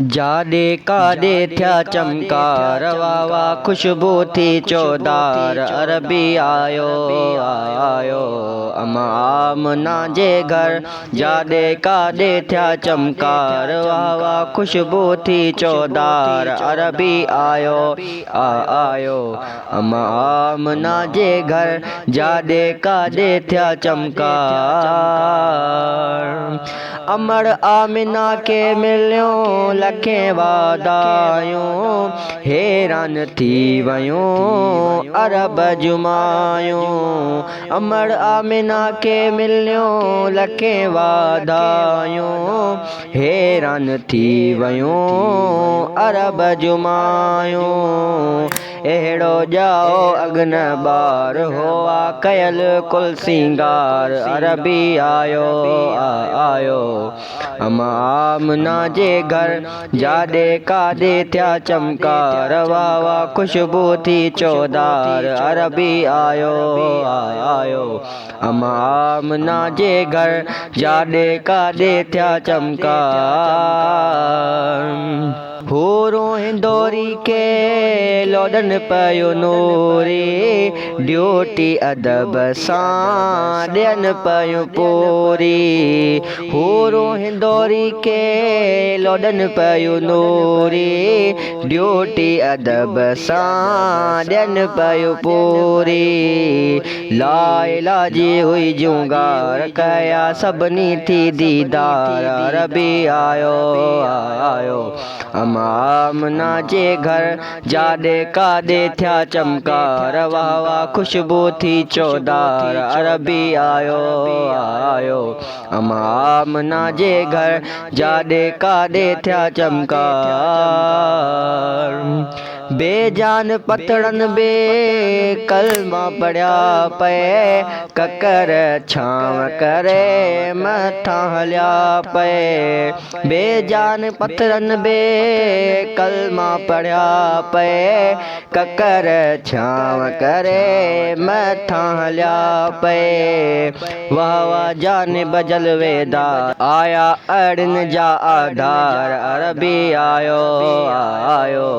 जाॾे काॾे थिया चमकार वाह वाह खुशबू थी चौधार अरबी आयो आयो अम्मा आमना जे घर। जाॾे काॾे थिया चमकार वाह वाह खुशबू थी चौधार अरबी आयो आयो अम्मा आमना जे घर। जाॾे काॾे थिया चमकार अमर आमिना के मिलियो लखें वाधायूं हैरान थी वयूं अरब जुमायूं। अमर आमिना के मिलियो लखें वाधायूं हैरान थी वयूं अरब जुमायूं। अहिड़ो ॼाओ अगन ॿार हुआ कयल कुल सिंगार अरबी आयो आयो अम्मा आमना जे घर। जाॾे काॾे थिया चमकार वाह वाह खुशबू थी चौधार अरबी आयो आयो अम्मा आमना जे घर। जाॾे काॾे थिया चमकार हूरूं हिंदोरी के लोॾनि पयो नूरी ड्यूटी अदब सां ॾियनि पयूं पूरी। हूरूं हिंदोरी के लोॾनि पयो नूरी ड्यूटी अदब सां ॾियनि पयूं पूरी। लाइलाजी हुई जुंगार कया सभिनी थी दीदार अरबी आयो आयो अम्मा आमना जे घर। जाॾे काॾे थिया चमकार वाह वाह खुशबू थी चौधार अरबी आयो आयो अम्मा आमना जे घर। जाॾे काॾे थिया चमकार बेजान पतड़न बे कलमा पढ़िया पे ककर छांव करे मथा हलिया पे। बेजान पतड़न बे कलमा पढ़िया पे ककर छांव करे मथा हलिया पे। वाह वाह जान बजल वेदा आया अड़न जा आधार अरबी आयो आयो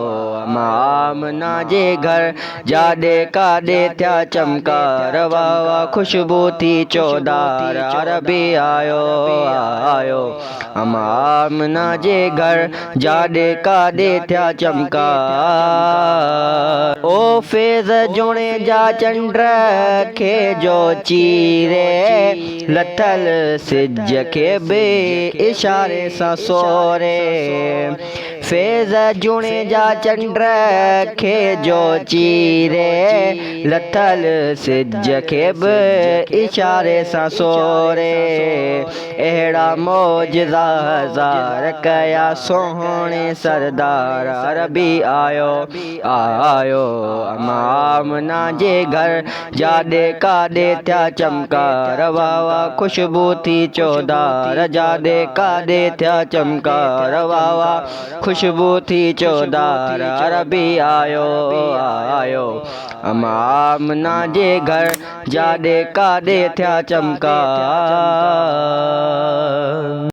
अम्मा आमना जे घर। जाॾे काॾे थिया चमकार वाह वाह खुशबू थी चौधार अरबी आयो आयो अम्मा आमना जे घर। जाॾे काॾे थिया चमकार ओ फैज़ जोणे जा चंड खे जो चीरे लथल सिज खे बि इशारे सां सोरे। फैज़ जोणे जा चंड खे जो चीरे लथल सिज खे बि इशारे सां सोरे। अहिड़ा मौजज़ा हज़ार कया सोहणे सरदार अरबी आयो आयो अम्मा आमना जे घर। जाॾे काॾे थिया चमकार वाह वाह खुशबू थी चौधार। जाॾे काॾे थिया चमकार वाह वाह खुशबू थी चौधार अरबी आयो आयो अम्मा आमना जे घर। जाॾे काॾे थिया चमकार।